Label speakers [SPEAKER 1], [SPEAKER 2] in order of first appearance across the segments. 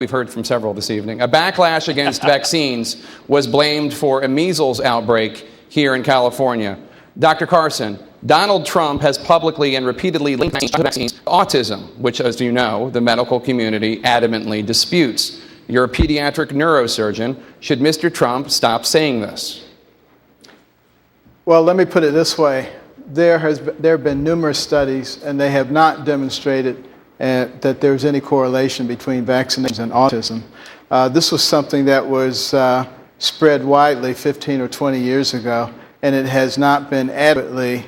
[SPEAKER 1] we've heard from several this evening. A backlash against vaccines was blamed for a measles outbreak here in California. Dr. Carson, Donald Trump has publicly and repeatedly linked vaccines to autism, which, as you know, the medical community adamantly disputes. You're a pediatric neurosurgeon. Should Mr. Trump stop saying this?
[SPEAKER 2] Well, let me put it this way. There have been numerous studies, and they have not demonstrated that there's any correlation between vaccinations and autism. This was something that was spread widely 15 or 20 years ago, and it has not been adequately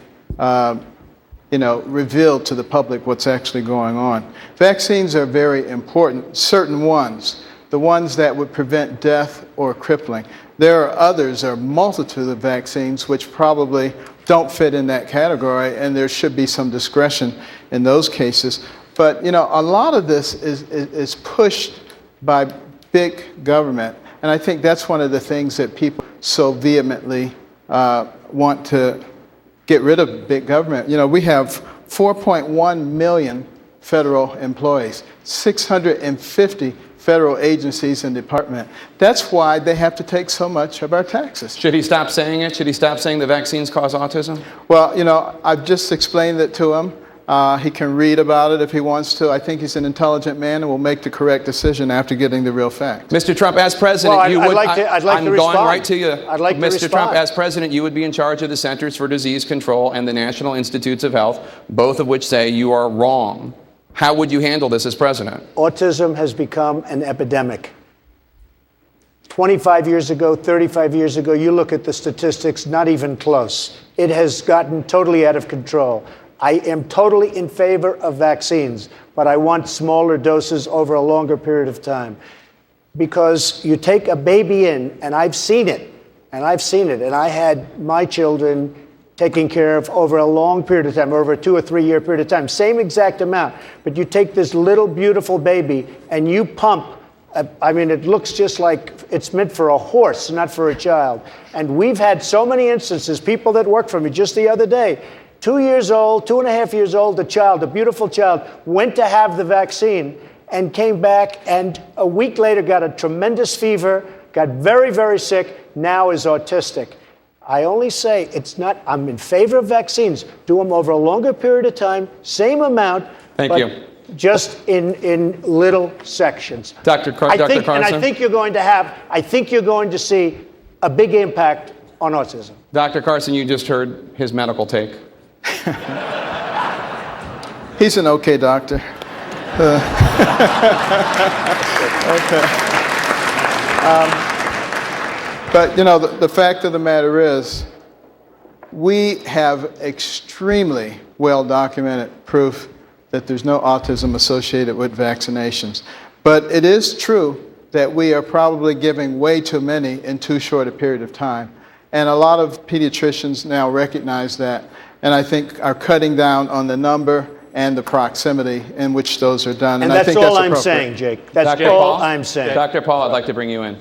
[SPEAKER 2] revealed to the public what's actually going on. Vaccines are very important, certain ones, the ones that would prevent death or crippling. There are others, or a multitude of vaccines, which probably don't fit in that category, and there should be some discretion in those cases. But, a lot of this is pushed by big government, and I think that's one of the things that people so vehemently want to get rid of big government. We have 4.1 million federal employees, 650 federal agencies and departments. That's why they have to take so much of our taxes.
[SPEAKER 1] Should he stop saying it? Should he stop saying the vaccines cause autism?
[SPEAKER 2] Well, I've just explained it to him. He can read about it if he wants to. I think he's an intelligent man and will make the correct decision after getting the real facts.
[SPEAKER 1] Mr. Trump, as president,
[SPEAKER 3] I'd like to
[SPEAKER 1] I'm
[SPEAKER 3] respond.
[SPEAKER 1] going right to you.
[SPEAKER 3] I'd like to
[SPEAKER 1] Mr.
[SPEAKER 3] respond.
[SPEAKER 1] Trump, as president, you would be in charge of the Centers for Disease Control and the National Institutes of Health, both of which say you are wrong. How would you handle this as president?
[SPEAKER 3] Autism has become an epidemic. 25 years ago, 35 years ago, you look at the statistics, not even close. It has gotten totally out of control. I am totally in favor of vaccines, but I want smaller doses over a longer period of time. Because you take a baby in, and I've seen it, and I had my children taken care of over a long period of time, over a 2 or 3 year period of time, same exact amount. But you take this little beautiful baby and you pump, it looks just like it's meant for a horse, not for a child. And we've had so many instances, people that work for me just the other day, 2 years old, 2.5 years old, a beautiful child, went to have the vaccine and came back and a week later got a tremendous fever, got very, very sick, now is autistic. I only say I'm in favor of vaccines. Do them over a longer period of time, same amount.
[SPEAKER 1] Thank you.
[SPEAKER 3] Just in little sections.
[SPEAKER 1] Dr. Carson.
[SPEAKER 3] And I think you're going to see a big impact on autism.
[SPEAKER 1] Dr. Carson, you just heard his medical take.
[SPEAKER 2] He's an okay doctor. Okay. But, the fact of the matter is, we have extremely well-documented proof that there's no autism associated with vaccinations. But it is true that we are probably giving way too many in too short a period of time. And a lot of pediatricians now recognize that, and I think are cutting down on the number and the proximity in which those are done.
[SPEAKER 3] And
[SPEAKER 2] I think
[SPEAKER 3] that's all
[SPEAKER 2] that's
[SPEAKER 3] I'm saying, Jake. That's
[SPEAKER 1] Dr.
[SPEAKER 3] all
[SPEAKER 1] Paul?
[SPEAKER 3] I'm saying.
[SPEAKER 1] Dr. Paul, I'd like to bring you in.